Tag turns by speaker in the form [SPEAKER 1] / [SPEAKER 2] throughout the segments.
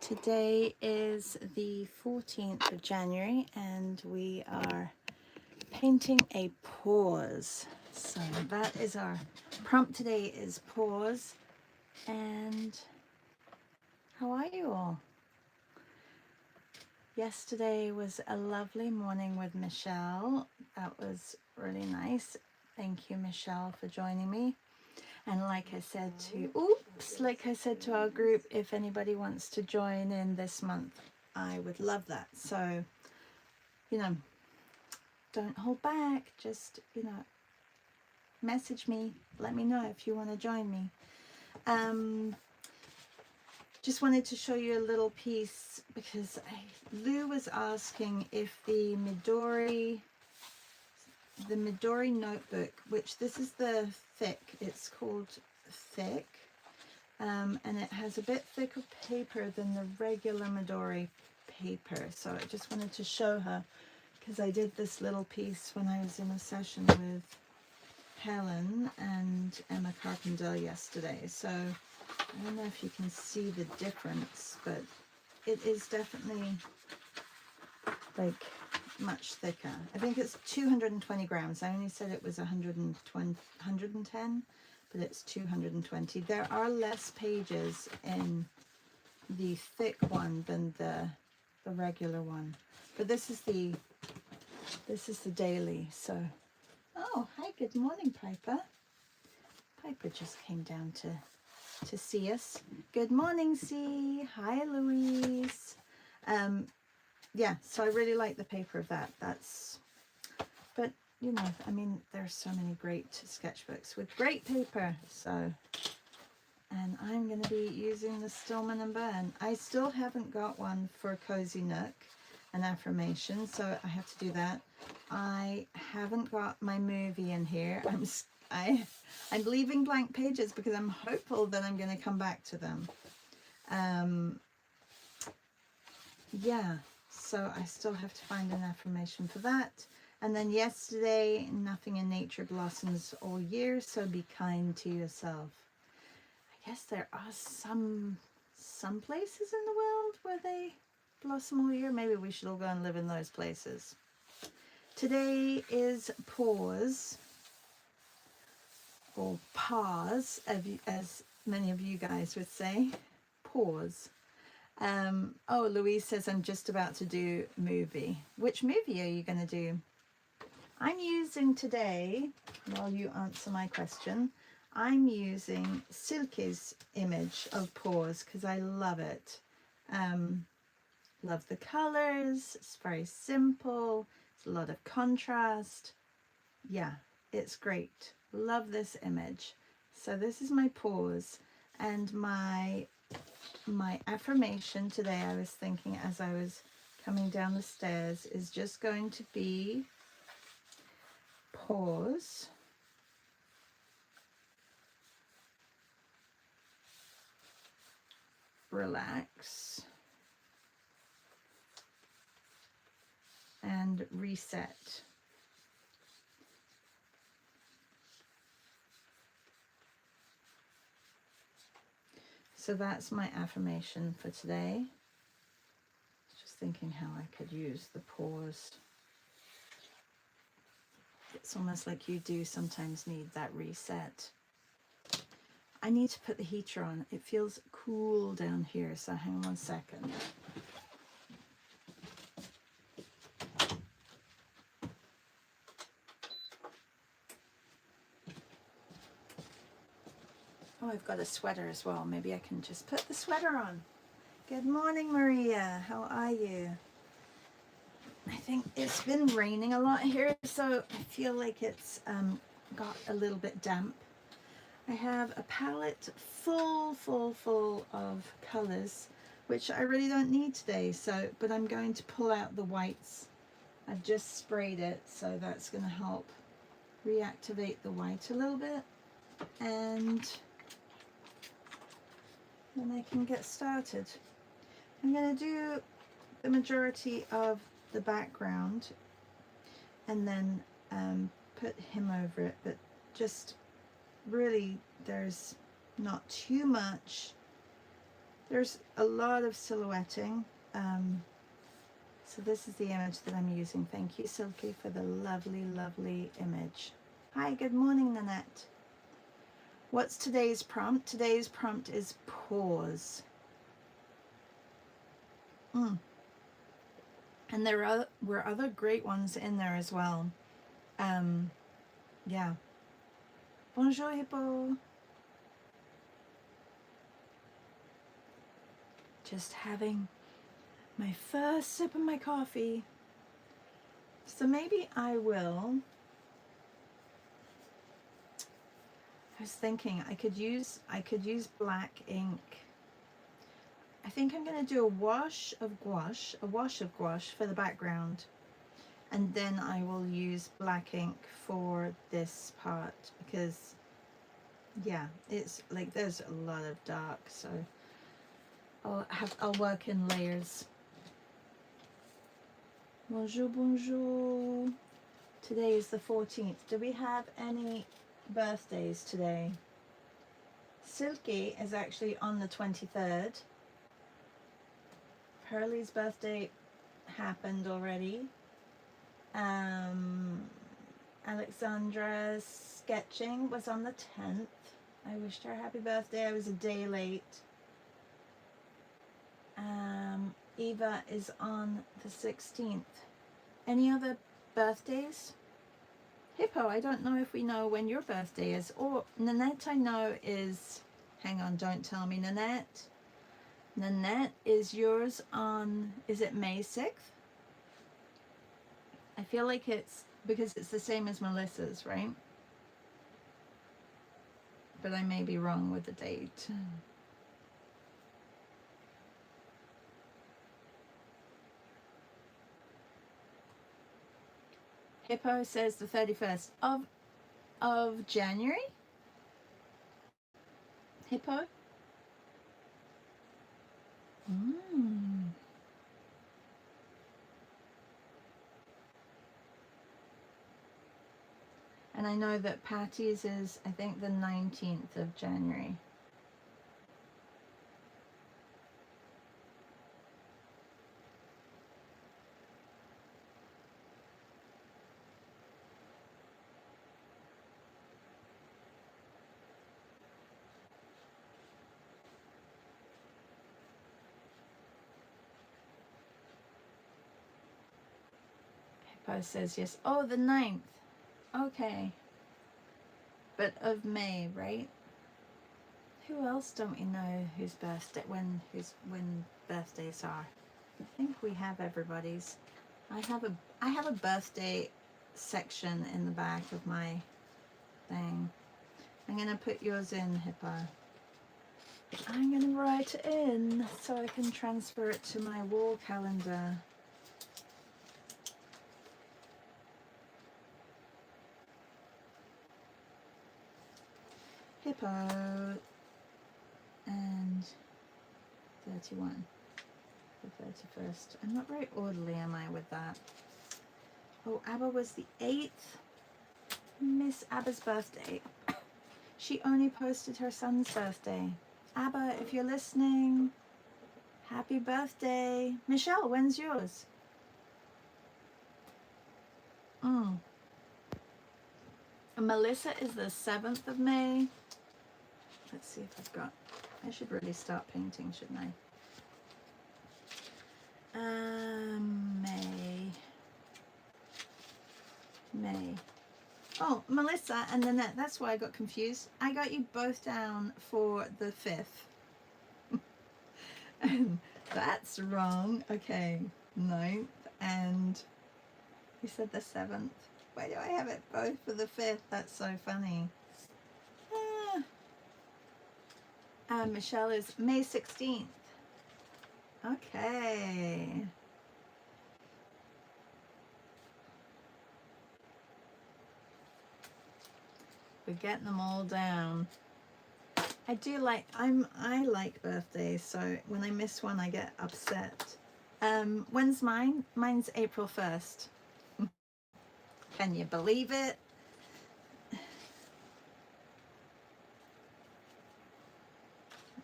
[SPEAKER 1] Today is the 14th of January and we are painting a pause. So that is our prompt today, is pause. And how are you all? Yesterday was a lovely morning with Michelle. That was really nice. Thank you, Michelle, for joining me. And like I said to our group, if anybody wants to join in this month, I would love that. So, don't hold back. Just, message me. Let me know if you want to join me. Just wanted to show you a little piece because Lou was asking if the Midori notebook, which this is the thick, it's called thick, and it has a bit thicker paper than the regular Midori paper. So I just wanted to show her because I did this little piece when I was in a session with Helen and Emma Carpenter yesterday. So I don't know if you can see the difference, but it is definitely like much thicker. I think it's 220 grams. I only said it was 110, but it's 220. There are less pages in the thick one than the regular one, but this is the daily. So, oh, hi, good morning, Piper. Piper just came down to see us. Good morning, C. Hi, Louise. Yeah, so I really like the paper of that. But I mean, there's so many great sketchbooks with great paper. So, and I'm going to be using the Stillman and Burn. I still haven't got one for Cozy Nook, an affirmation, so I have to do that. I haven't got my movie in here. I'm leaving blank pages because I'm hopeful that I'm going to come back to them. Yeah, so I still have to find an affirmation for that. And then yesterday, nothing in nature blossoms all year, so be kind to yourself. I guess there are some places in the world where they blossom all year. Maybe we should all go and live in those places. Today is pause, or pause, as many of you guys would say. Pause. Oh, Louise says, I'm just about to do movie. Which movie are you going to do? I'm using today, while you answer my question, I'm using Silke's image of pause because I love it. Love the colors. It's very simple. It's a lot of contrast. Yeah, it's great. Love this image. So this is my pause, and my affirmation today, I was thinking as I was coming down the stairs, is just going to be pause, relax, and reset. So that's my affirmation for today. Just thinking how I could use the pause. It's almost like you do sometimes need that reset. I need to put the heater on. It feels cool down here, so hang on 1 second. Oh, I've got a sweater as well. Maybe I can just put the sweater on. Good morning, Maria. How are you? I think it's been raining a lot here, so I feel like it's got a little bit damp. I have a palette full of colors, which I really don't need today. So, but I'm going to pull out the whites. I've just sprayed it, so that's going to help reactivate the white a little bit, and then I can get started. I'm going to do the majority of the background and then put him over it, but just really there's not too much There's a lot of silhouetting. So this is the image that I'm using. Thank you, Silky, for the lovely, lovely image. Hi, good morning, Nanette. What's today's prompt? Today's prompt is pause. And there were other great ones in there as well. Yeah. Bonjour, Hippo. Just having my first sip of my coffee. So maybe I will. I was thinking I could use black ink. I think I'm going to do a wash of gouache for the background. And then I will use black ink for this part because, yeah, it's like there's a lot of dark, so I'll work in layers. Bonjour, bonjour. Today is the 14th. Do we have any birthdays today? Silky is actually on the 23rd. Pearlie's birthday happened already. Alexandra's sketching was on the 10th. I wished her a happy birthday. I was a day late. Eva is on the 16th. Any other birthdays? Hippo, I don't know if we know when your birthday is. Or Nanette, I know is, hang on, don't tell me, Nanette. Nanette, is yours on, is it May 6th? I feel like it's, because it's the same as Melissa's, right? But I may be wrong with the date. Hippo says the 31st of January? Hippo? And I know that Patty's is, I think, the 19th of January. Hippo says yes. Oh, the 9th. Okay. But of May, right? Who else don't we know whose birthday, when birthdays are? I think we have everybody's. I have a birthday section in the back of my thing. I'm gonna put yours in, Hippo. I'm gonna write it in so I can transfer it to my wall calendar. Hippo and 31, the 31st. I'm not very orderly, am I, with that? Oh, Abba was the 8th. Miss Abba's birthday. She only posted her son's birthday. Abba, if you're listening, happy birthday. Michelle, when's yours? And Melissa is the 7th of May. Let's see if I've got, I should really start painting, shouldn't I? May. Oh, Melissa and Nanette, that's why I got confused. I got you both down for the 5th. That's wrong. Okay, 9th and you said the 7th. Why do I have it both for the 5th? That's so funny. Michelle is May 16th. Okay. We're getting them all down. I do like, I like birthdays, so when I miss one I get upset. When's mine? Mine's April 1st. Can you believe it?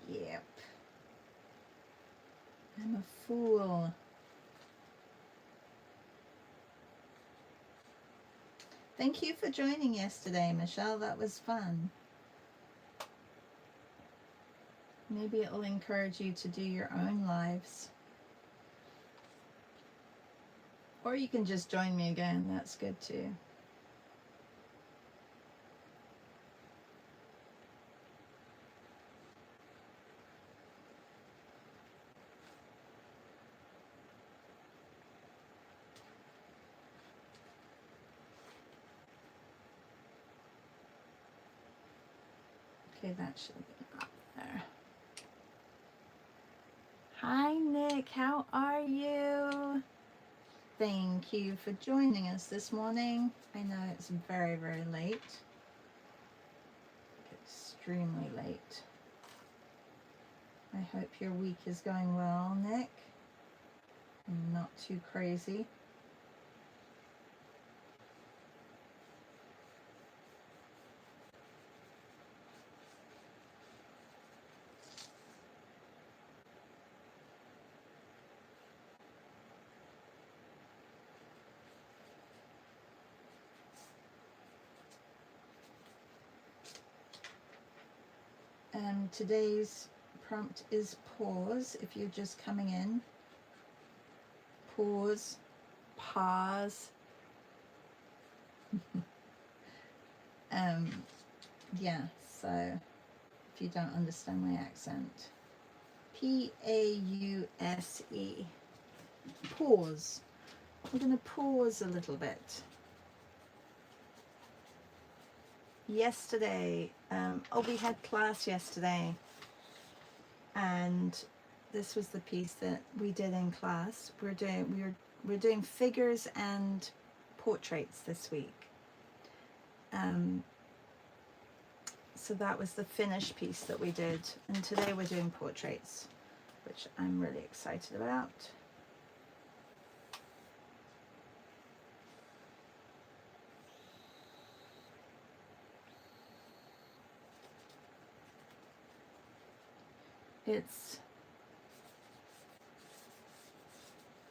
[SPEAKER 1] Yep. I'm a fool. Thank you for joining yesterday, Michelle. That was fun. Maybe it'll encourage you to do your own lives. Or you can just join me again. That's good too. Okay, that should be up there. Hi, Nick. How are you? Thank you for joining us this morning. I know it's very, very late. Extremely late. I hope your week is going well, Nick. And not too crazy. Today's prompt is pause. If you're just coming in, pause. Yeah, so if you don't understand my accent, P-A-U-S-E, pause. We're going to pause a little bit. Yesterday, we had class yesterday, and this was the piece that we did in class. We're doing figures and portraits this week. So that was the finished piece that we did, and today we're doing portraits, which I'm really excited about.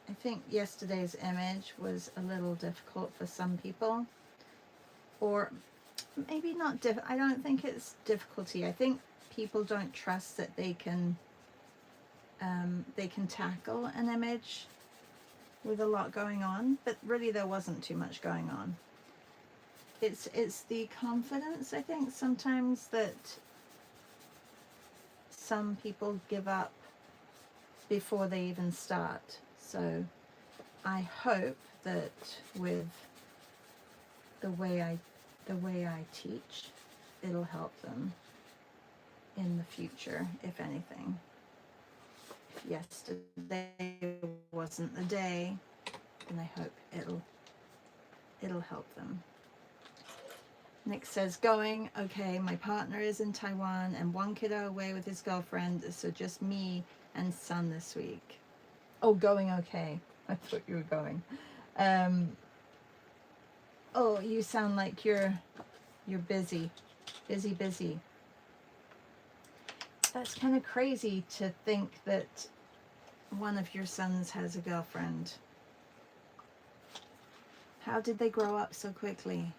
[SPEAKER 1] I think yesterday's image was a little difficult for some people, or maybe not I don't think it's difficulty. I think people don't trust that they can tackle an image with a lot going on, but really there wasn't too much going on. It's the confidence, I think, sometimes that some people give up before they even start. So I hope that with the way I teach, it'll help them in the future, if anything. If yesterday wasn't the day, then I hope it'll help them. Nick says, going okay. My partner is in Taiwan and one kiddo away with his girlfriend, so just me and son this week. Oh, going okay. I thought you were going. Oh, you sound like you're busy. Busy. That's kind of crazy to think that one of your sons has a girlfriend. How did they grow up so quickly?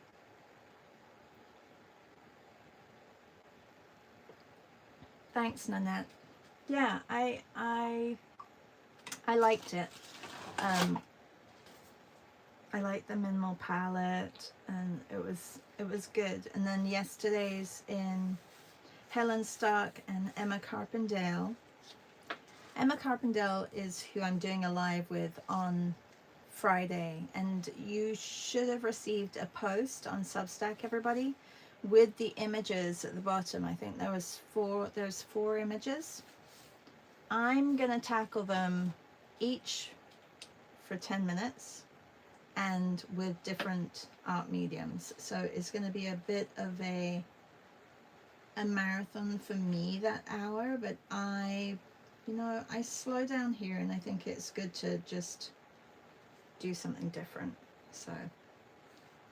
[SPEAKER 1] Thanks, Nanette. Yeah, I liked it. I liked the minimal palette, and it was good. And then yesterday's in Helen Stark and Emma Carpendale. Emma Carpendale is who I'm doing a live with on Friday, and you should have received a post on Substack, everybody, with the images at the bottom. I think there's 4 images. I'm gonna tackle them each for 10 minutes and with different art mediums. So it's going to be a bit of a marathon for me that hour, but I slow down here, and I think it's good to just do something different. So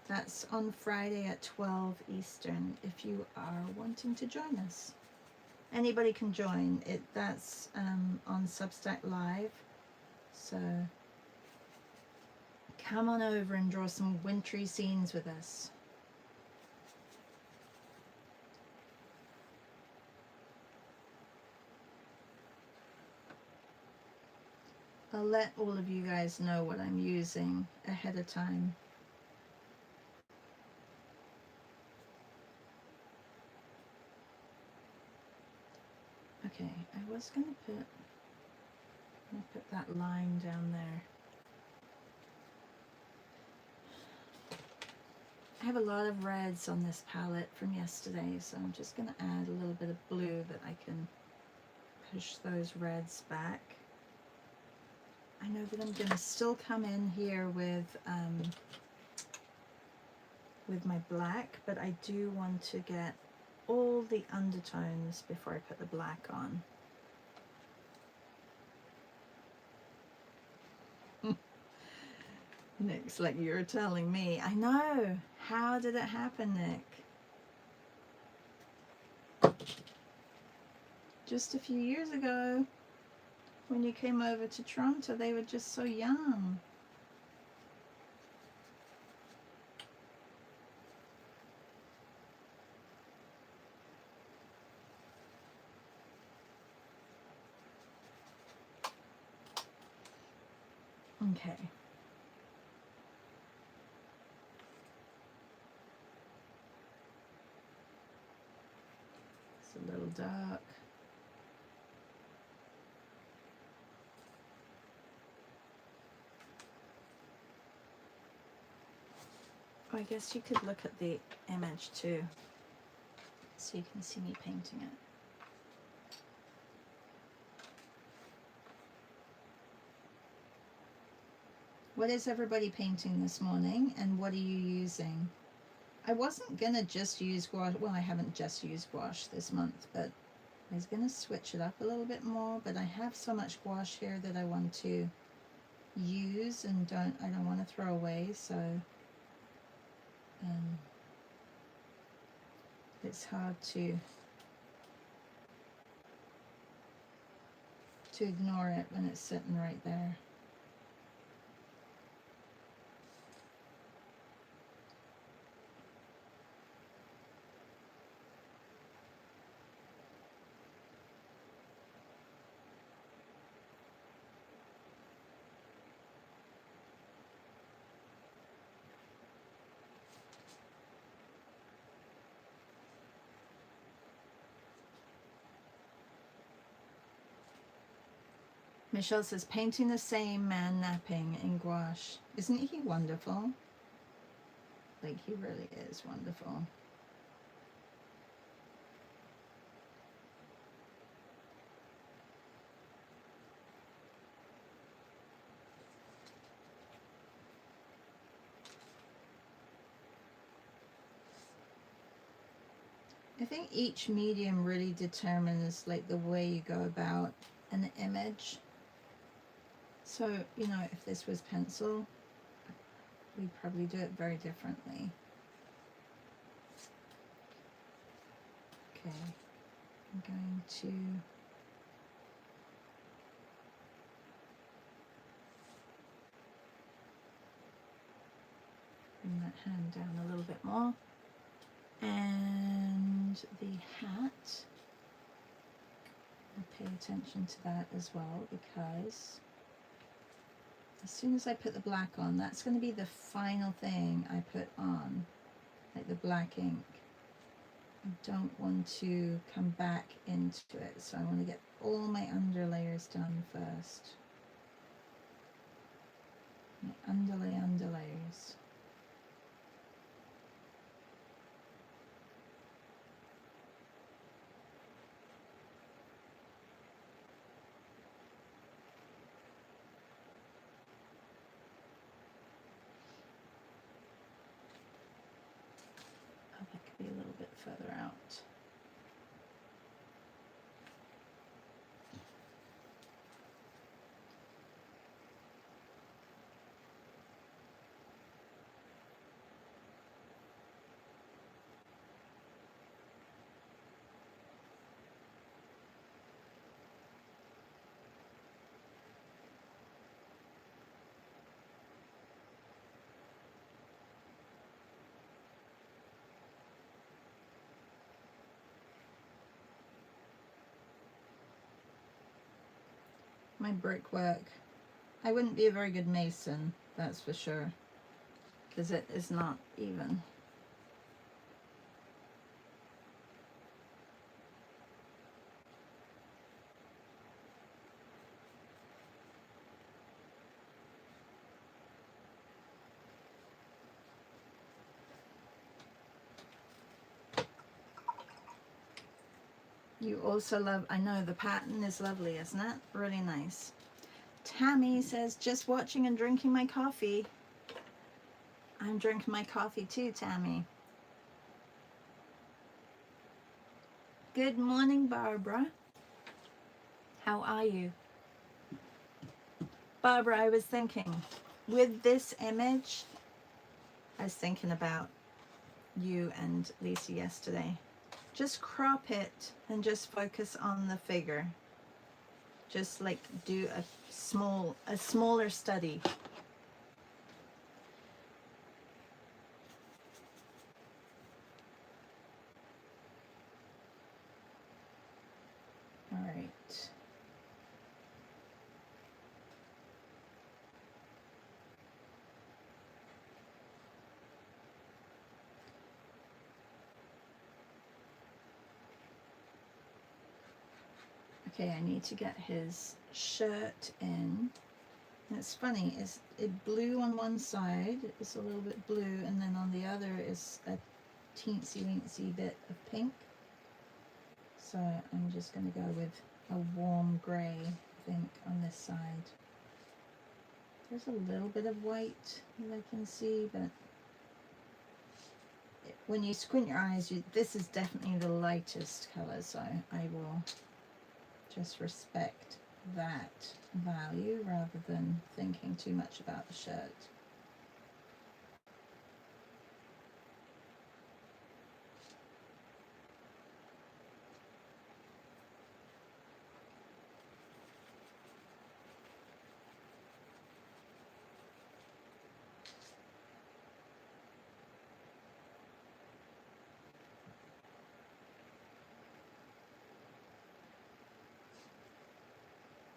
[SPEAKER 1] that's on Friday at 12 Eastern if you are wanting to join us. Anybody can join. That's on Substack Live. So come on over and draw some wintry scenes with us. I'll let all of you guys know what I'm using ahead of time. Okay, I was gonna put that line down there. I have a lot of reds on this palette from yesterday, so I'm just gonna add a little bit of blue that I can push those reds back. I know that I'm gonna still come in here with my black, but I do want to get all the undertones before I put the black on. Nick's like, you're telling me. I know. How did it happen, Nick? Just a few years ago, when you came over to Toronto, they were just so young. Okay. It's a little dark. Oh, I guess you could look at the image too, so you can see me painting it. What is everybody painting this morning, and what are you using? I wasn't gonna just use gouache. Well, I haven't just used gouache this month, but I was gonna switch it up a little bit more. But I have so much gouache here that I want to use and I don't want to throw away. So it's hard to ignore it when it's sitting right there. Michelle says, painting the same man napping in gouache. Isn't he wonderful? Like, he really is wonderful. I think each medium really determines like the way you go about an image. So, you know, if this was pencil, we'd probably do it very differently. Okay, I'm going to bring that hand down a little bit more. And the hat, I'll pay attention to that as well, because as soon as I put the black on, that's going to be the final thing I put on, like the black ink. I don't want to come back into it, so I want to get all my underlayers done first. My underlayers. Oh, that could be a little bit further out. my brickwork. I wouldn't be a very good mason, that's for sure, because it is not even. You also love, I know the pattern is lovely, isn't it? Really nice. Tammy says, just watching and drinking my coffee. I'm drinking my coffee too, Tammy. Good morning, Barbara. How are you? Barbara, I was thinking, with this image, I was thinking about you and Lisa yesterday. Just crop it and just focus on the figure. Just like do a smaller study. All right. Okay, I need to get his shirt in. And it's funny, it blue on one side, it's a little bit blue, and then on the other is a teensy weensy bit of pink. So I'm just going to go with a warm grey, I think, on this side. There's a little bit of white that I can see, but when you squint your eyes, this is definitely the lightest colour, so I will just respect that value rather than thinking too much about the shirt.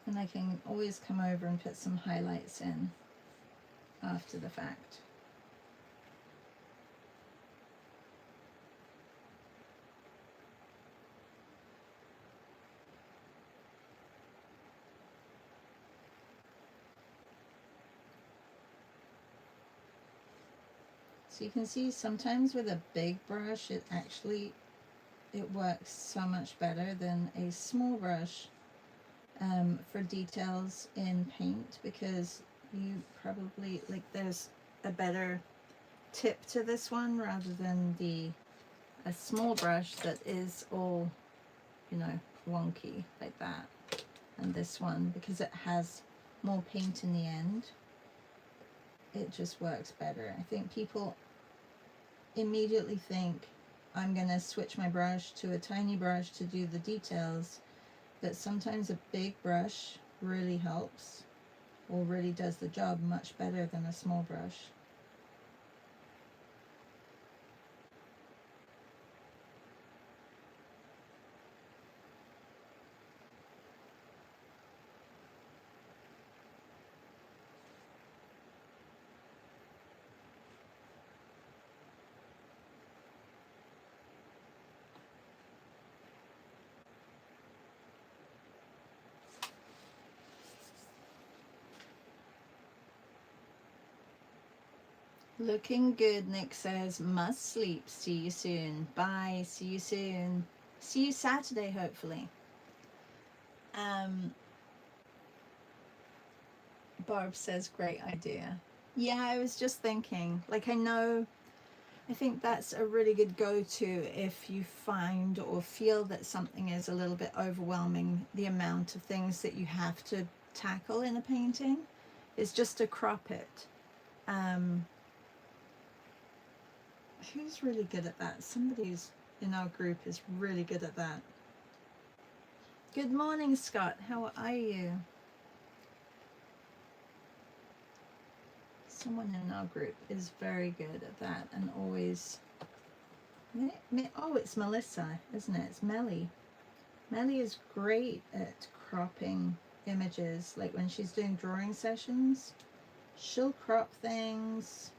[SPEAKER 1] And I can always come over and put some highlights in after the fact. So you can see sometimes with a big brush, it works so much better than a small brush for details in paint, because you probably, like, there's a better tip to this one rather than a small brush that is all, you know, wonky like that. And this one, because it has more paint in the end, it just works better. I think people immediately think I'm gonna switch my brush to a tiny brush to do the details, but sometimes a big brush really helps, or really does the job much better than a small brush. Looking good, Nick says. Must sleep. See you soon. Bye. See you soon. See you Saturday, hopefully. Barb says, great idea. Yeah, I was just thinking, like, I think that's a really good go-to if you find or feel that something is a little bit overwhelming, the amount of things that you have to tackle in a painting, is just to crop it. Who's really good at that? Somebody's in our group is really good at that. Good morning, Scott. How are you? Someone in our group is very good at that and always... Oh, it's Melissa, isn't it? It's Melly. Melly is great at cropping images, like when she's doing drawing sessions, she'll crop things,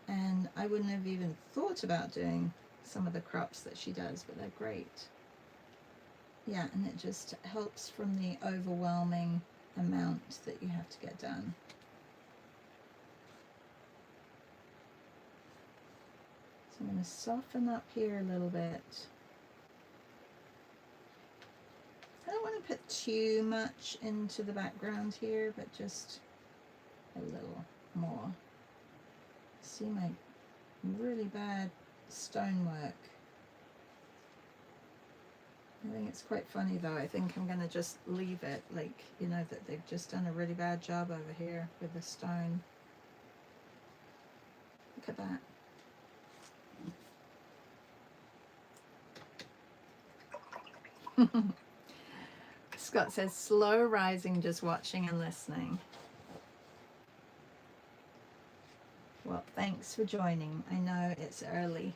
[SPEAKER 1] and I wouldn't have even thought about doing some of the crops that she does, but they're great. Yeah, and it just helps from the overwhelming amount that you have to get done. So I'm going to soften up here a little bit. I don't want to put too much into the background here, but just a little more. See my really bad stonework. I think it's quite funny though. I think I'm going to just leave it, like, you know, that they've just done a really bad job over here with the stone. Look at that. Scott says, slow rising, just watching and listening. Well, thanks for joining. I know it's early.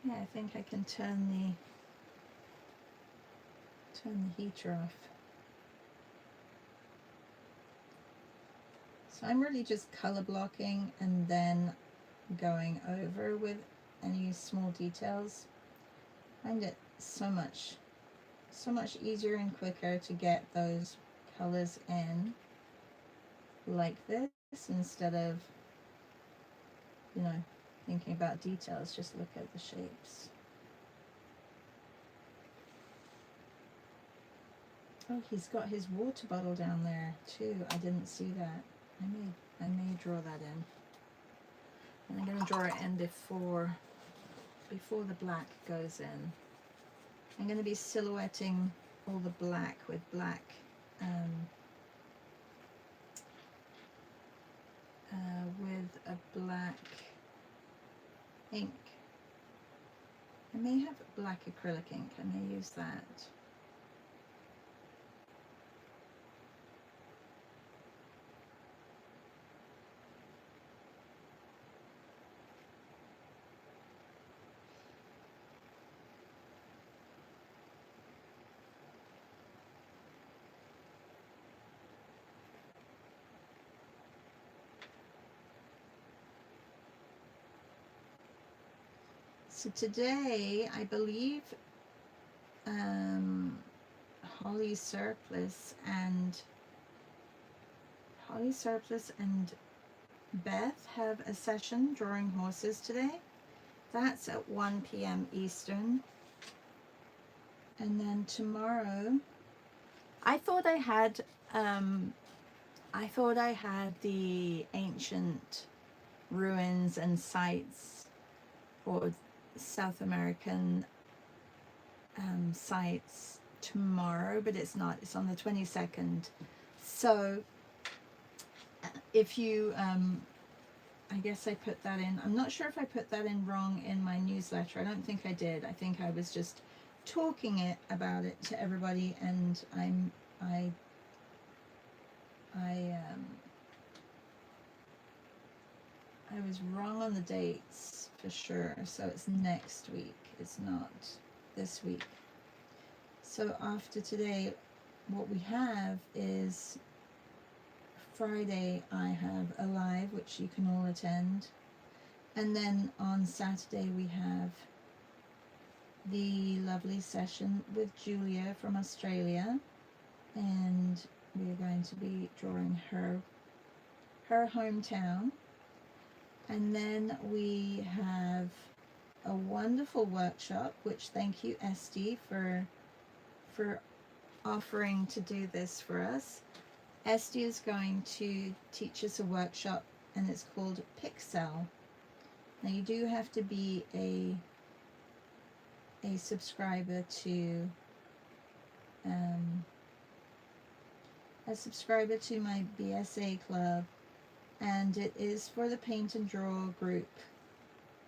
[SPEAKER 1] Yeah, I think I can turn the heater off. So I'm really just color blocking and then going over with any small details. I find it so much easier and quicker to get those colors in like this instead of, you know, thinking about details. Just look at the shapes. Oh, he's got his water bottle down there too. I didn't see that. I may draw that in. And I'm going to draw it in before the black goes in. I'm going to be silhouetting all the black with black with a black ink. I may have black acrylic ink. I may use that. So today, I believe Holly Surplus and Beth have a session drawing horses today. That's at 1 p.m. Eastern. And then tomorrow, I thought I had the ancient ruins and sites, or South American sites tomorrow, but it's not. It's on the 22nd. So if you I guess I put that in. I'm not sure if I put that in wrong in my newsletter. I don't think I did. I think I was just talking about it to everybody, and I was wrong on the dates for sure. So it's next week. It's not this week. So after today, what we have is Friday, I have a live, which you can all attend. And then on Saturday, we have the lovely session with Julia from Australia. And we are going to be drawing her hometown. And then we have a wonderful workshop, which thank you, Esty, for offering to do this for us. Esty is going to teach us a workshop, and it's called Pixel. Now you do have to be a subscriber to my BSA club, and it is for the Paint and Draw group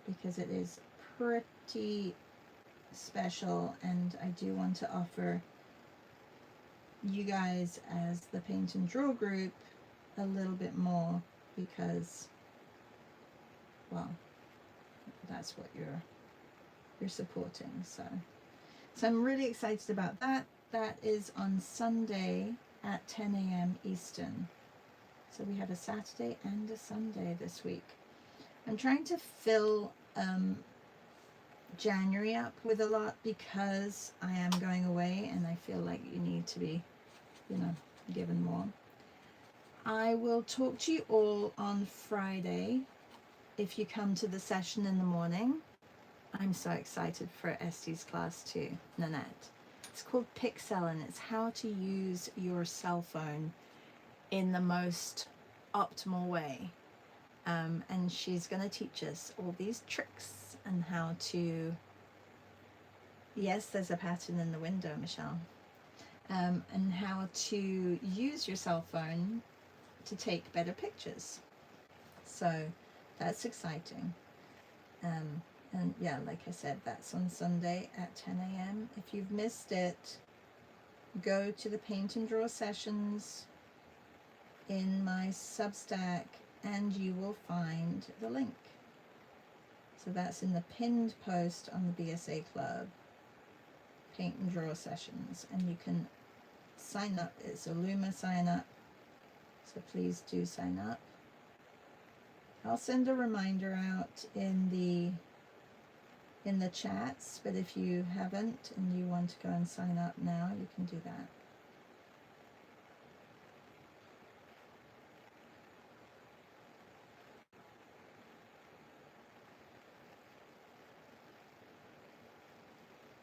[SPEAKER 1] because it is pretty special, and I do want to offer you guys as the Paint and Draw group a little bit more because, well, that's what you're you're supporting. So I'm really excited about that. That is on Sunday at 10 a.m. Eastern. So we have a Saturday and a Sunday this week. I'm trying to fill January up with a lot because I am going away and I feel like you need to be, you know, given more. I will talk to you all on Friday if you come to the session in the morning. I'm so excited for Estie's class too, Nanette. It's called Pixel and it's how to use your cell phone in the most optimal way. And she's going to teach us all these tricks and how to, yes, there's a pattern in the window, Michelle, and how to use your cell phone to take better pictures. So that's exciting. And yeah, like I said, that's on Sunday at 10 a.m. If you've missed it, go to the Paint and Draw sessions in my Substack and you will find the link. So that's in the pinned post on the BSA Club, Paint and Draw sessions, and you can sign up. It's a Luma sign up, so please do sign up. I'll send a reminder out in the chats, but if you haven't and you want to go and sign up now, you can do that.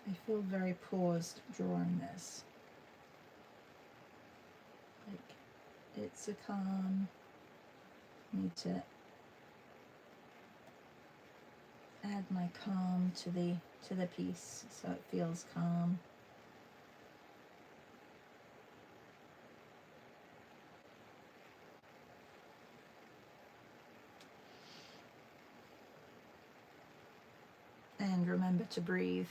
[SPEAKER 1] I feel very paused drawing this. Like, it's a calm. Need to add my calm to the piece so it feels calm. And remember to breathe.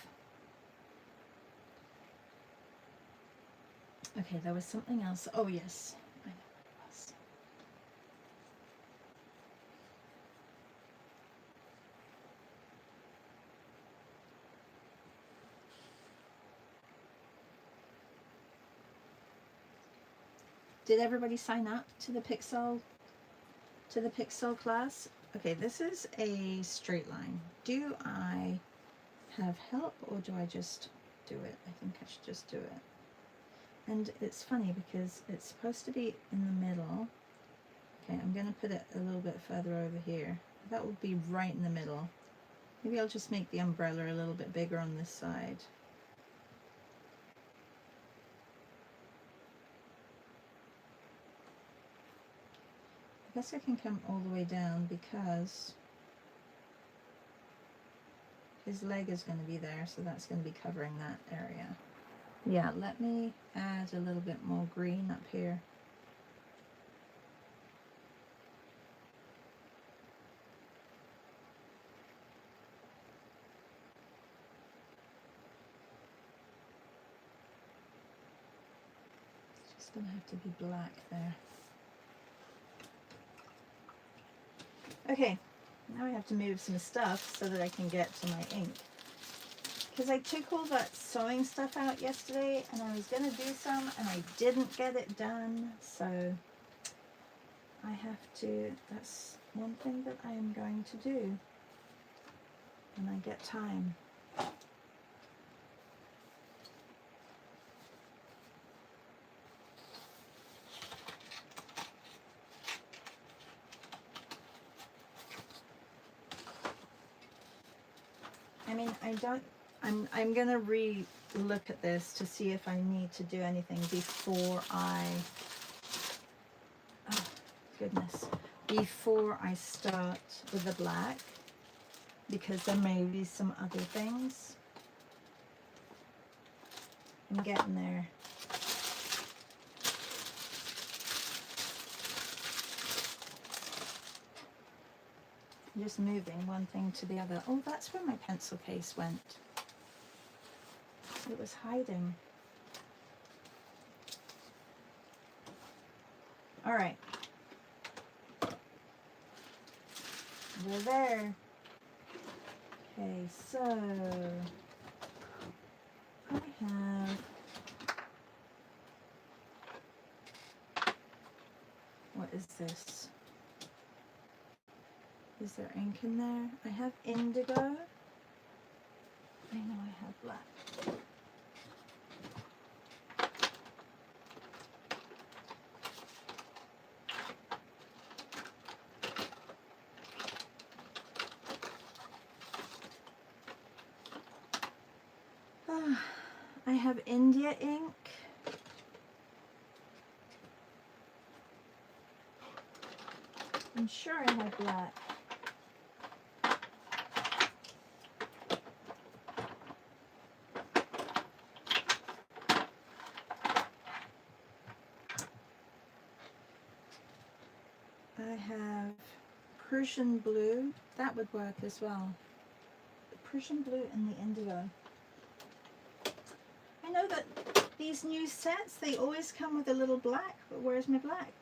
[SPEAKER 1] Okay, there was something else. Oh yes, I know what it was. Did everybody sign up to the Pixel class? Okay, this is a straight line. Do I have help or do I just do it? I think I should just do it. And it's funny because it's supposed to be in the middle. Okay, I'm going to put it a little bit further over here. That will be right in the middle. Maybe I'll just make the umbrella a little bit bigger on this side. I guess I can come all the way down because his leg is going to be there, so that's going to be covering that area. Yeah, let me add a little bit more green up here. It's just going to have to be black there. Okay, now I have to move some stuff so that I can get to my ink. Because I took all that sewing stuff out yesterday and I was going to do some and I didn't get it done. So I have to, that's one thing that I am going to do when I get time. I mean, I'm gonna re-look at this to see if I need to do anything before before I start with the black, because there may be some other things. I'm getting there. Just moving one thing to the other. Oh, that's where my pencil case went. It was hiding. All right. We're there. Okay, so I have, what is this? Is there ink in there? I have indigo. I know I have black. I have India ink. I'm sure I have black. I have Persian blue. That would work as well. The Persian blue and the indigo. I know that these new sets, they always come with a little black, but where's my black?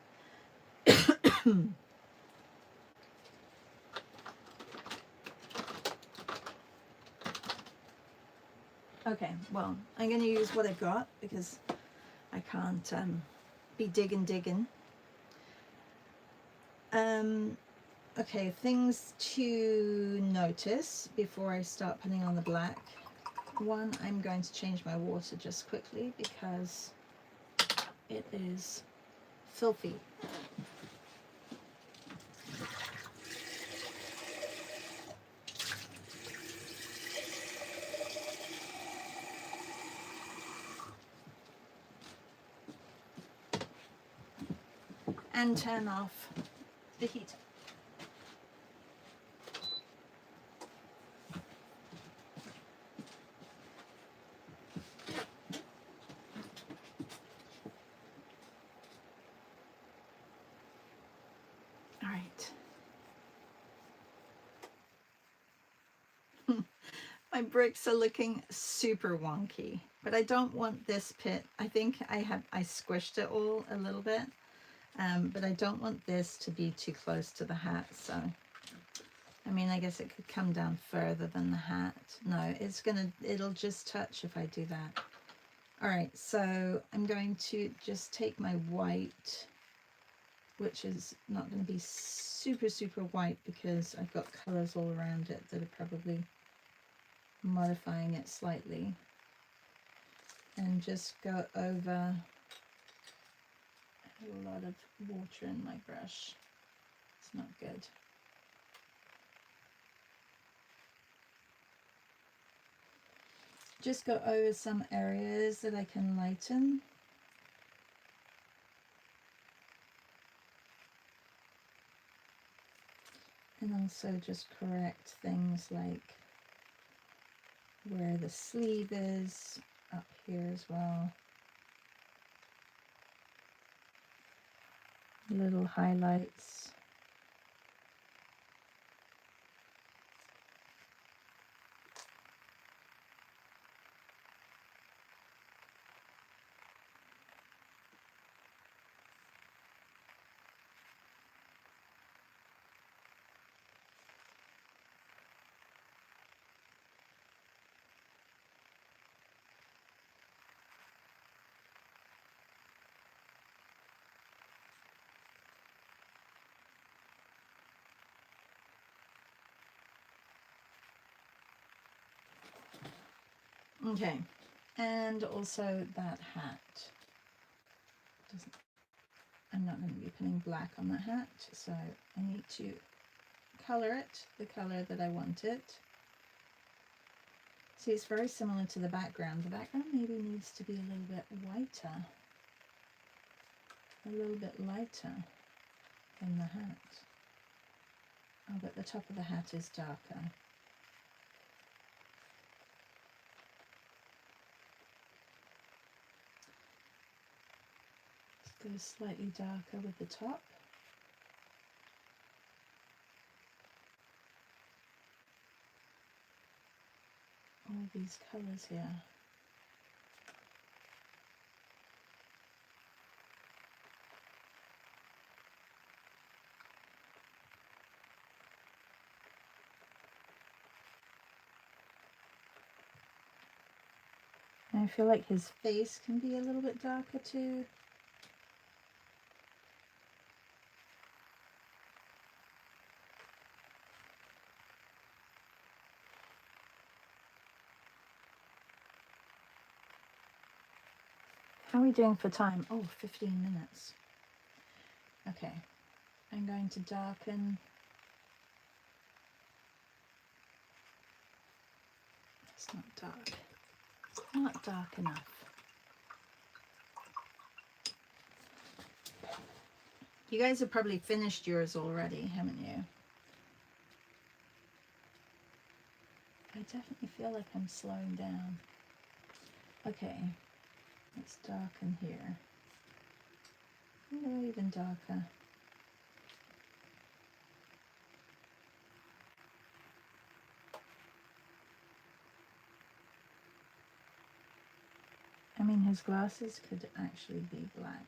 [SPEAKER 1] Okay, well, I'm going to use what I've got because I can't be digging. Okay, things to notice before I start putting on the black. One, I'm going to change my water just quickly because it is filthy. And turn off the heat. All right. My bricks are looking super wonky, but I don't want this pit. I think I squished it all a little bit, but I don't want this to be too close to the hat. So, I mean, I guess it could come down further than the hat. No, it'll just touch if I do that. All right, so I'm going to just take my white, which is not going to be super white because I've got colors all around it that are probably modifying it slightly, and just go over a lot of water in my brush. It's not good. Just go over some areas that I can lighten. And also just correct things like where the sleeve is, up here as well. Little highlights. Okay, and also that hat. I'm not going to be putting black on that hat, so I need to color it the color that I want it. See, it's very similar to the background. The background maybe needs to be a little bit whiter, a little bit lighter than the hat. Oh, but the top of the hat is darker. Go slightly darker with the top. All these colours here. And I feel like his face can be a little bit darker too. How are we doing for time? Oh, 15 minutes. Okay, I'm going to darken. It's not dark. It's not dark enough. You guys have probably finished yours already, haven't you? I definitely feel like I'm slowing down. Okay, let's darken here. A little even darker. I mean, his glasses could actually be black.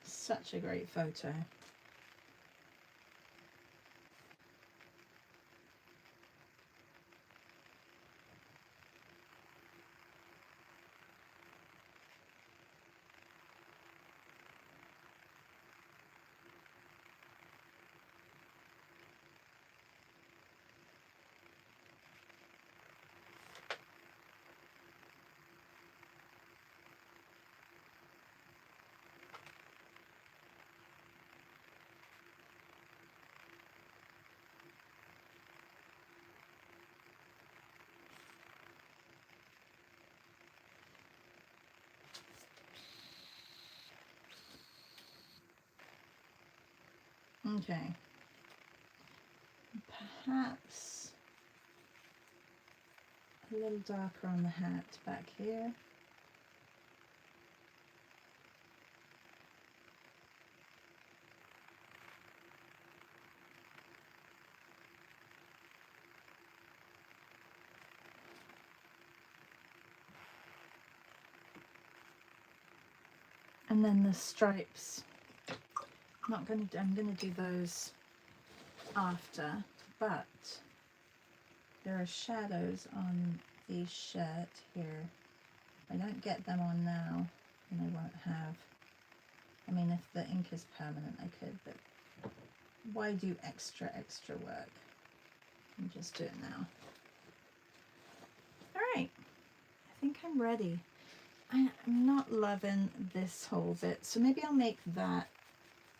[SPEAKER 1] Such a great photo. Okay. Perhaps a little darker on the hat back here. And then the stripes. I'm gonna do those after, but there are shadows on the shirt here. If I don't get them on now, then I won't have. I mean, if the ink is permanent, I could, but why do extra work? I'll just do it now. All right, I think I'm ready. I'm not loving this whole bit, so maybe I'll make that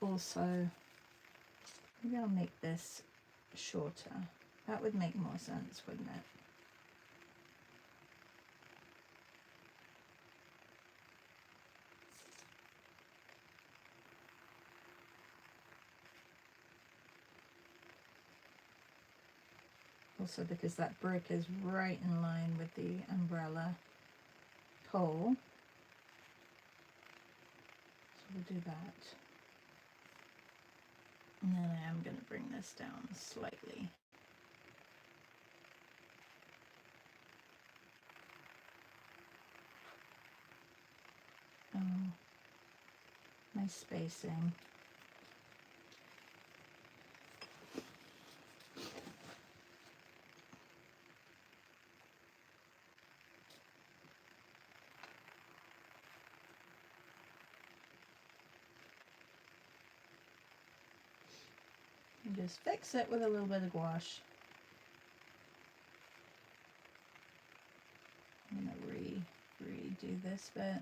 [SPEAKER 1] also. Maybe I'll make this shorter. That would make more sense, wouldn't it? Also because that brick is right in line with the umbrella pole. So we'll do that. And then I am going to bring this down slightly. Oh, my spacing. And just fix it with a little bit of gouache. I'm going to redo this bit.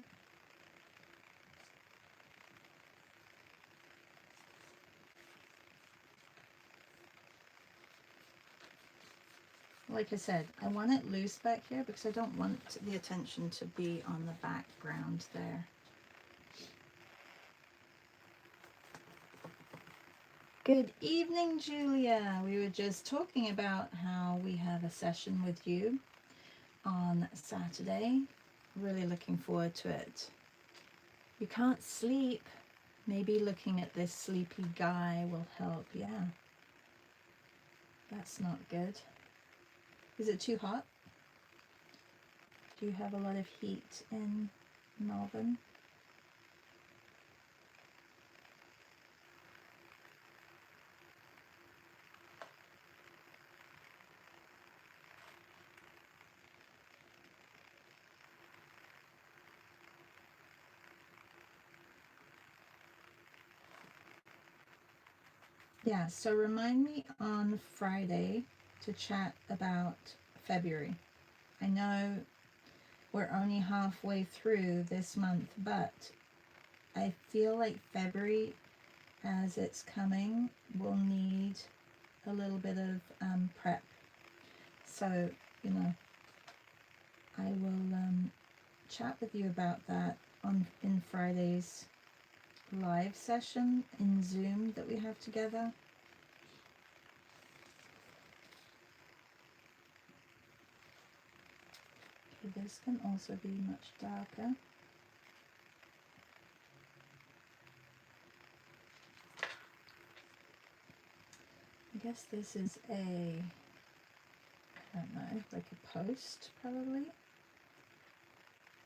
[SPEAKER 1] Like I said, I want it loose back here because I don't want the attention to be on the background there. Good evening, Julia. We were just talking about how we have a session with you on Saturday. Really looking forward to it. You can't sleep. Maybe looking at this sleepy guy will help. Yeah. That's not good. Is it too hot? Do you have a lot of heat in Melbourne? Yeah, so remind me on Friday to chat about February. I know we're only halfway through this month, but I feel like February, as it's coming, will need a little bit of prep. So, you know, I will chat with you about that in Friday's live session in Zoom that we have together. Okay, this can also be much darker. I guess this is a, I don't know, like a post probably.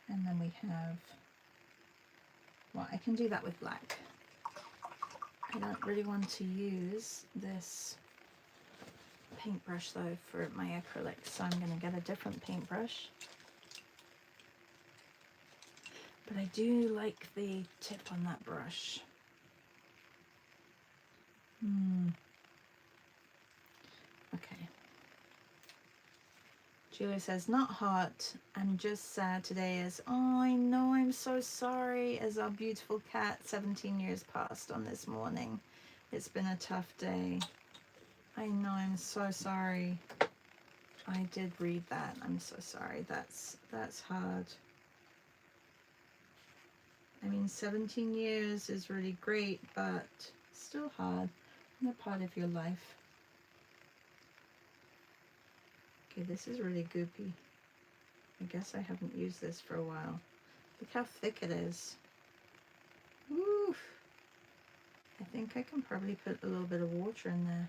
[SPEAKER 1] And then we have, well, I can do that with black. I don't really want to use this paintbrush though for my acrylics, so I'm going to get a different paintbrush. But I do like the tip on that brush. Okay. Julia says, not hot. I'm just sad today as, oh, I know, I'm so sorry, as our beautiful cat 17 years passed on this morning. It's been a tough day. I know, I'm so sorry. I did read that. I'm so sorry. That's hard. I mean, 17 years is really great, but still hard. They're part of your life. Okay, this is really goopy. I guess I haven't used this for a while. Look how thick it is. Woo! I think I can probably put a little bit of water in there.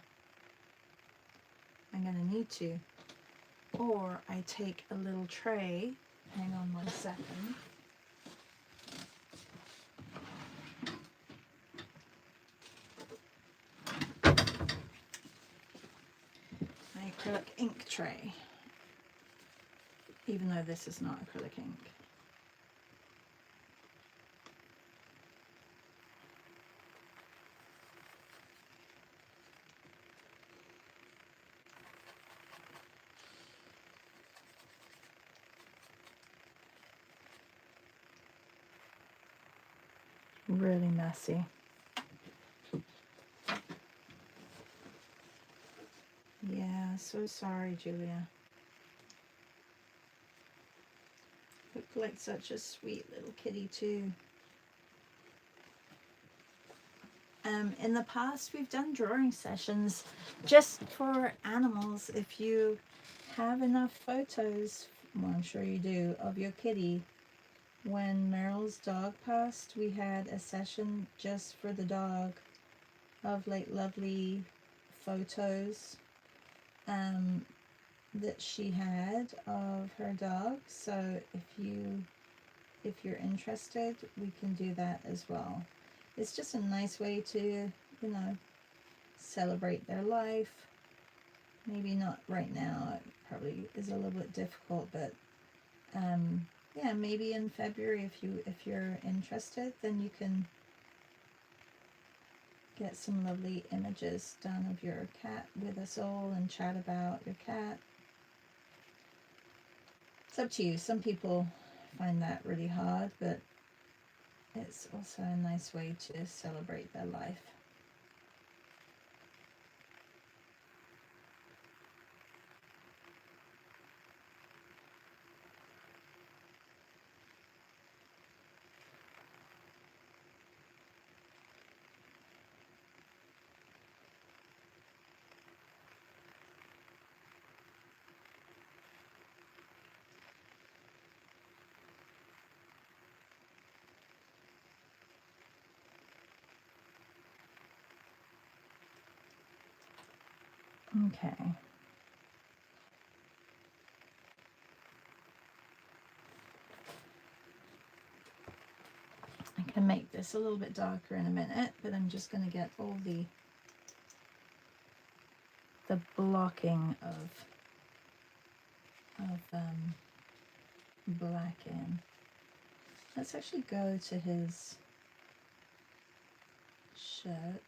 [SPEAKER 1] I'm gonna need to. Or I take a little tray. Hang on 1 second. My acrylic ink tray. Even though this is not acrylic ink. Really messy. Yeah, so sorry, Julia. Looked like such a sweet little kitty too. In the past, we've done drawing sessions just for animals. If you have enough photos, well, I'm sure you do, of your kitty. When Meryl's dog passed, we had a session just for the dog of like lovely photos that she had of her dog. So if you're interested, we can do that as well. It's just a nice way to, you know, celebrate their life. Maybe not right now, it probably is a little bit difficult, but yeah, maybe in February if you're interested, then you can get some lovely images done of your cat with us all and chat about your cat. It's up to you. Some people find that really hard, but it's also a nice way to celebrate their life. Okay. I can make this a little bit darker in a minute, but I'm just going to get all the blocking of black in. Let's actually go to his shirt.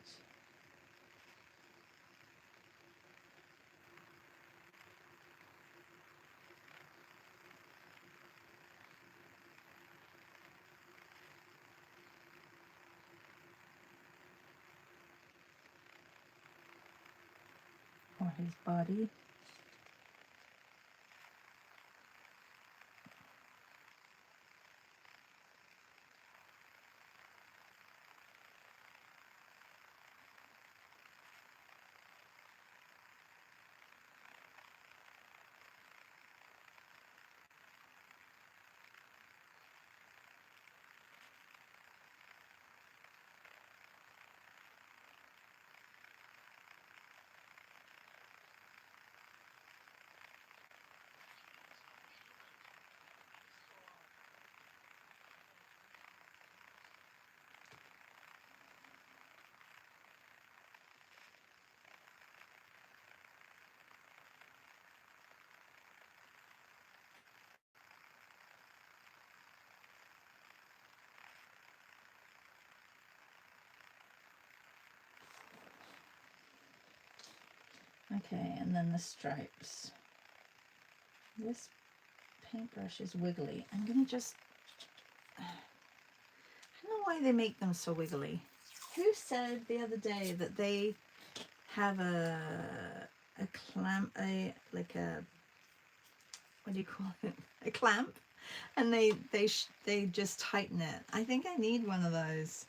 [SPEAKER 1] Or his body. Okay, and then the stripes. This paintbrush is wiggly. I'm gonna just, I don't know why they make them so wiggly. Who said the other day that they have a clamp, like a, what do you call it? A clamp, and they just tighten it. I think I need one of those.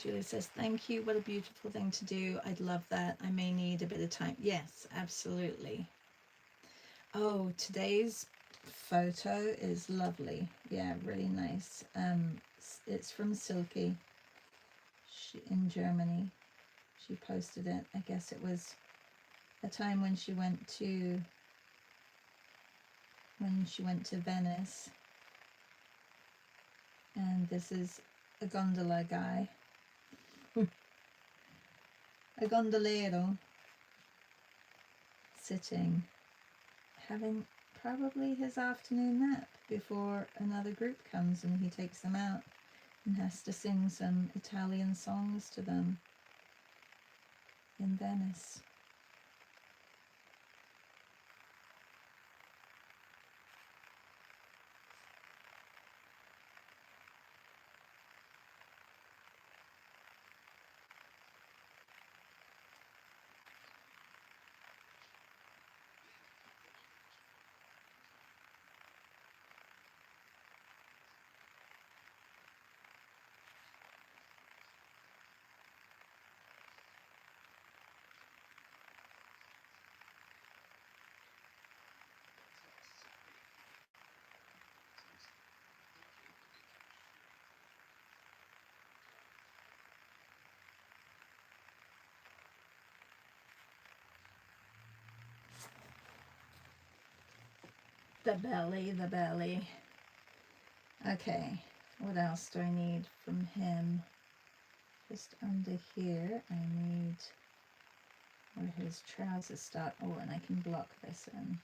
[SPEAKER 1] Julie says, thank you. What a beautiful thing to do. I'd love that. I may need a bit of time. Yes, absolutely. Oh, today's photo is lovely. Yeah, really nice. It's from Silky in Germany. She posted it. I guess it was a time when she went to Venice. And this is a gondola guy. A gondolero sitting, having probably his afternoon nap before another group comes and he takes them out and has to sing some Italian songs to them in Venice. The belly, the belly. Okay, what else do I need from him? Just under here, I need where his trousers start. Oh, and I can block this in.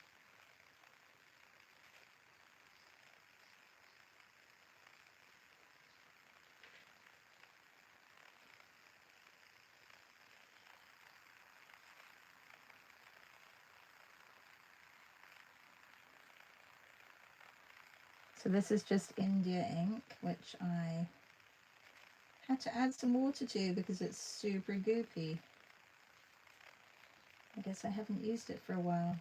[SPEAKER 1] So this is just India ink, which I had to add some water to because it's super goopy. I guess I haven't used it for a while.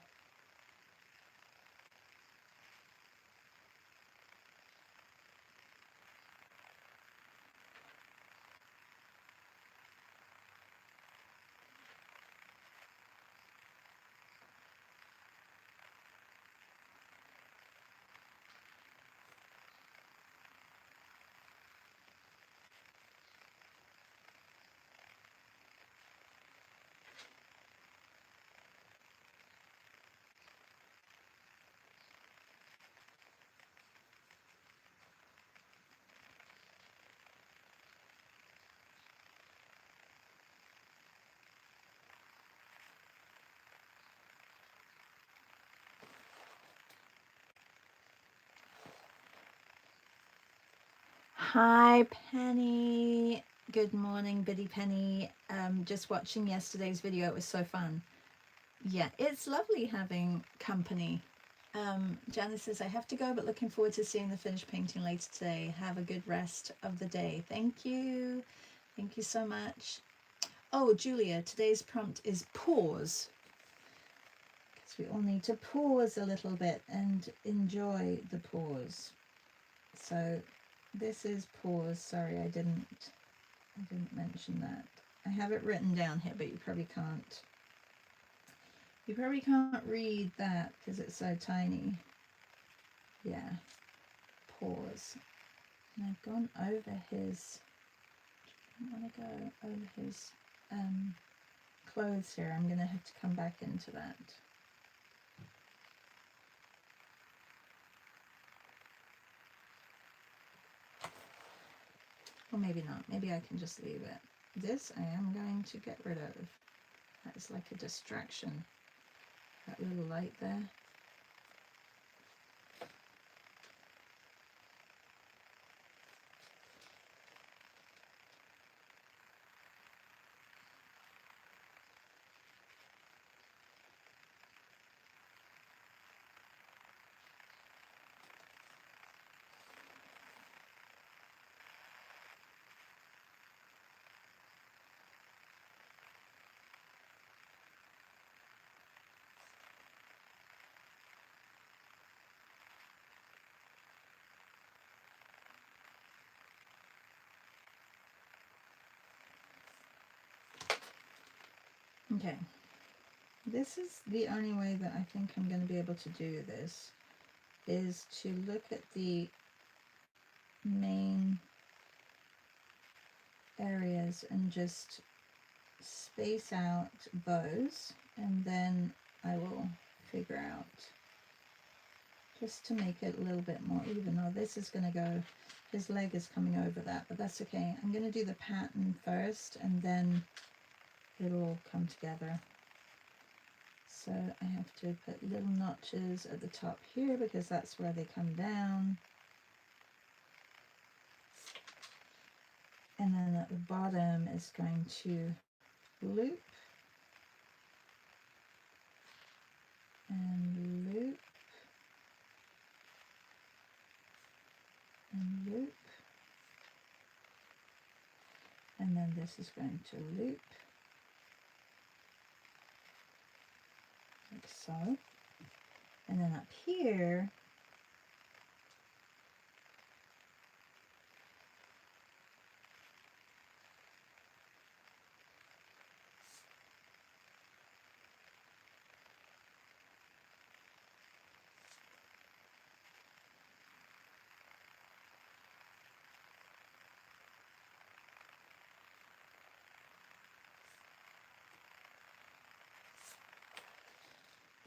[SPEAKER 1] Hi, Penny. Good morning, Biddy Penny. Just watching yesterday's video. It was so fun. Yeah, it's lovely having company. Janice says, I have to go, but looking forward to seeing the finished painting later today. Have a good rest of the day. Thank you. Thank you so much. Oh, Julia, today's prompt is pause. Because we all need to pause a little bit and enjoy the pause. So this is pause. Sorry, I didn't mention that. I have it written down here, but you probably can't. You probably can't read that because it's so tiny. Yeah. Pause. And I've gone over his. I want to go over his clothes here. I'm going to have to come back into that. Or maybe not. Maybe I can just leave it. This I am going to get rid of. That's like a distraction. That little light there. Okay. This is the only way that I think I'm going to be able to do this, is to look at the main areas and just space out those, and then I will figure out, just to make it a little bit more even. Oh, this is going to go, his leg is coming over that, but that's okay. I'm going to do the pattern first and then it'll all come together. So I have to put little notches at the top here because that's where they come down. And then at the bottom is going to loop and loop and loop. And then this is going to loop like so. And then up here,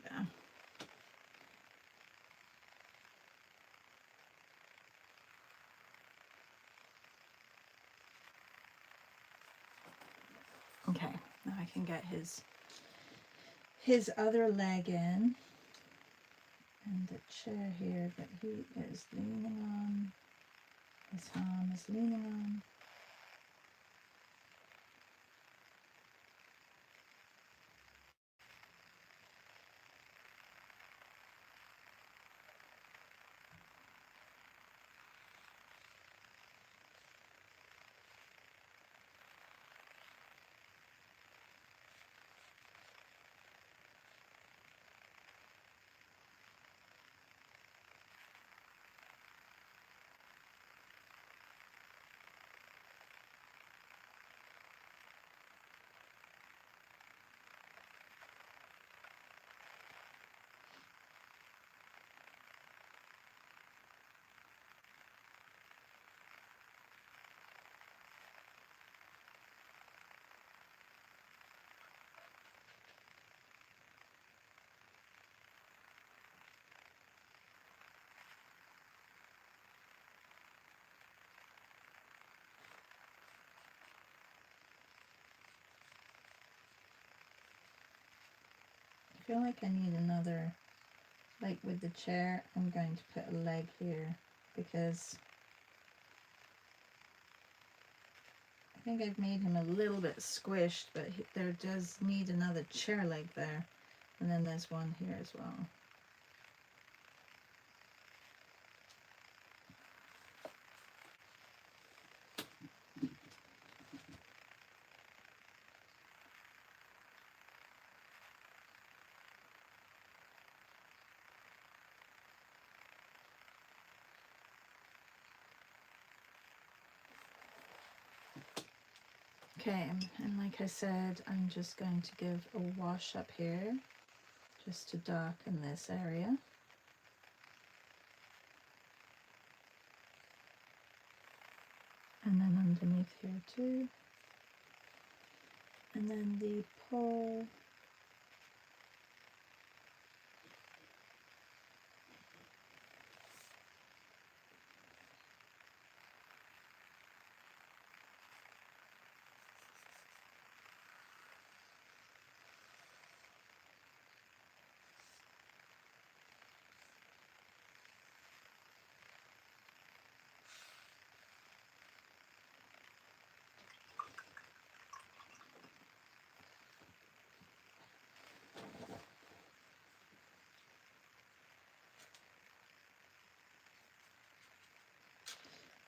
[SPEAKER 1] yeah. Okay, now I can get his other leg in, and the chair here that he is leaning on, his arm is leaning on. I feel like I need another, like with the chair, I'm going to put a leg here because think I've made him a little bit squished, but there does need another chair leg there. And then there's one here as well. Okay, and like I said, I'm just going to give a wash up here just to darken this area. And then underneath here too. And then the pole.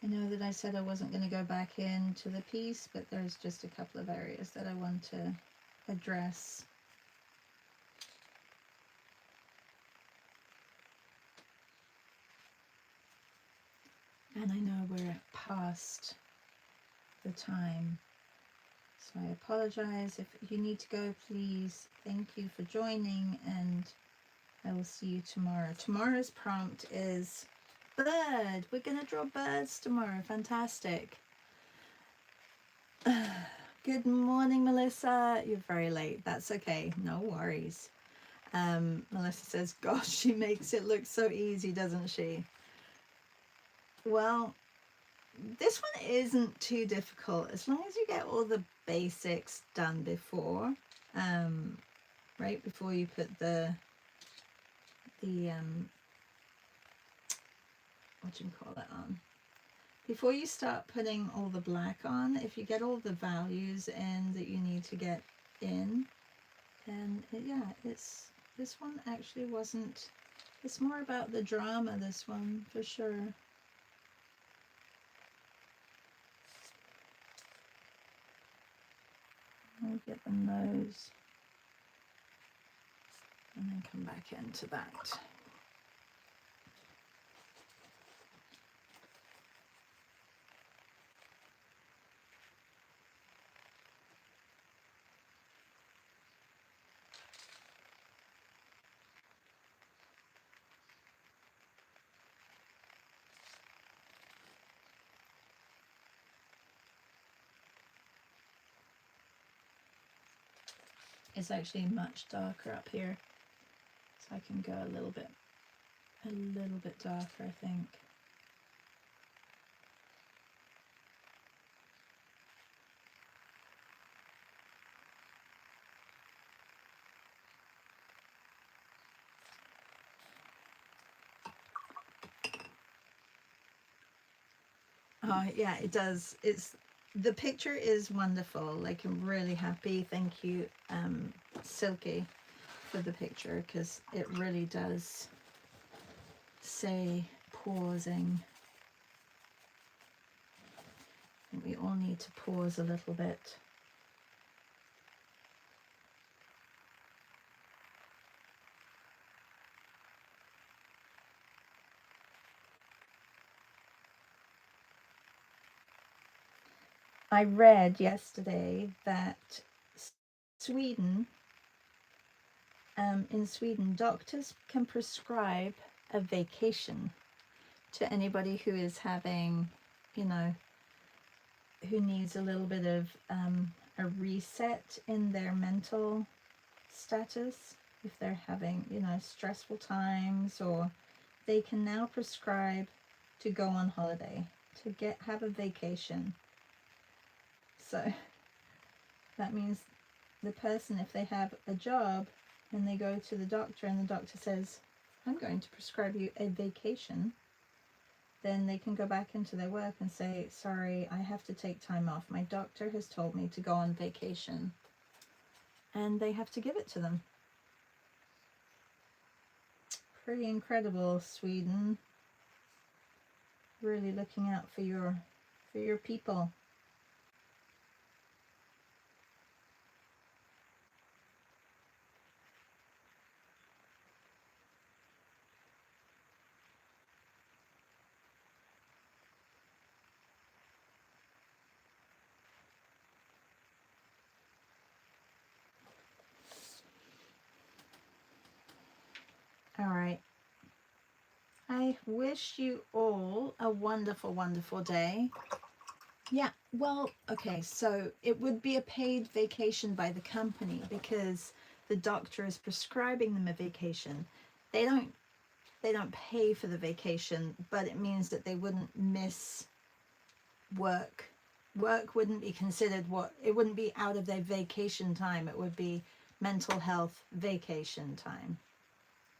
[SPEAKER 1] I know that I said I wasn't going to go back into the piece, but there's just a couple of areas that I want to address. And I know we're past the time, so I apologize. If you need to go, please. Thank you for joining, and I will see you tomorrow. Tomorrow's prompt is bird. We're going to draw birds tomorrow. Fantastic. Good morning, Melissa. You're very late. That's okay. No worries. Melissa says, gosh, she makes it look so easy, doesn't she? Well, this one isn't too difficult as long as you get all the basics done before, right before you put the what do you call it on? Before you start putting all the black on, if you get all the values in that you need to get in, then yeah, this one actually wasn't. It's more about the drama, this one, for sure. I'll get the nose and then come back into that. It's actually much darker up here, so I can go a little bit darker, I think. Oh yeah, it does. The picture is wonderful. Like, I'm really happy. Thank you, Silky, for the picture, because it really does say pausing. I think we all need to pause a little bit. I read yesterday that Sweden, in Sweden, doctors can prescribe a vacation to anybody who is having, you know, who needs a little bit of a reset in their mental status. If they're having, you know, stressful times, or they can now prescribe to go on holiday, to have a vacation. So that means the person, if they have a job and they go to the doctor and the doctor says, I'm going to prescribe you a vacation, then they can go back into their work and say, sorry, I have to take time off. My doctor has told me to go on vacation. And they have to give it to them. Pretty incredible, Sweden. Really looking out for your people. All right. I wish you all a wonderful, wonderful day. Yeah, well, okay, so it would be a paid vacation by the company because the doctor is prescribing them a vacation. They don't pay for the vacation, but it means that they wouldn't miss work. Work wouldn't be considered it wouldn't be out of their vacation time. It would be mental health vacation time.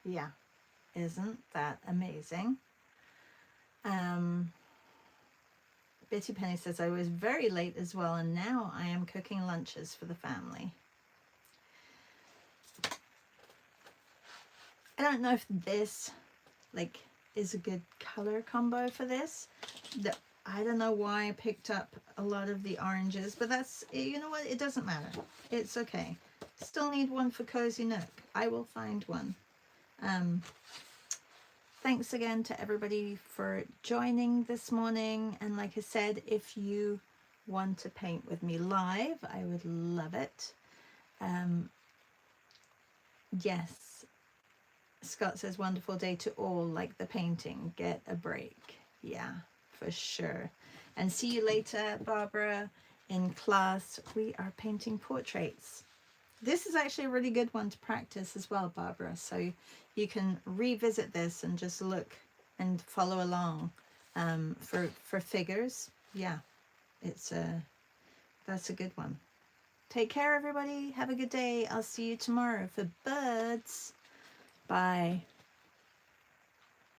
[SPEAKER 1] Yeah. Isn't that amazing? Bitty Penny says, I was very late as well, and now I am cooking lunches for the family. I don't know if this is a good color combo for this. I don't know why I picked up a lot of the oranges, but that's, you know what, it doesn't matter. It's okay. Still need one for Cozy Nook. I will find one. Thanks again to everybody for joining this morning. And like I said, if you want to paint with me live, I would love it. Yes. Scott says, wonderful day to all. Like the painting, get a break. Yeah, for sure. And see you later, Barbara. In class, we are painting portraits. This is actually a really good one to practice as well, Barbara. So you can revisit this and just look and follow along for figures. Yeah, that's a good one. Take care, everybody. Have a good day. I'll see you tomorrow for birds. Bye.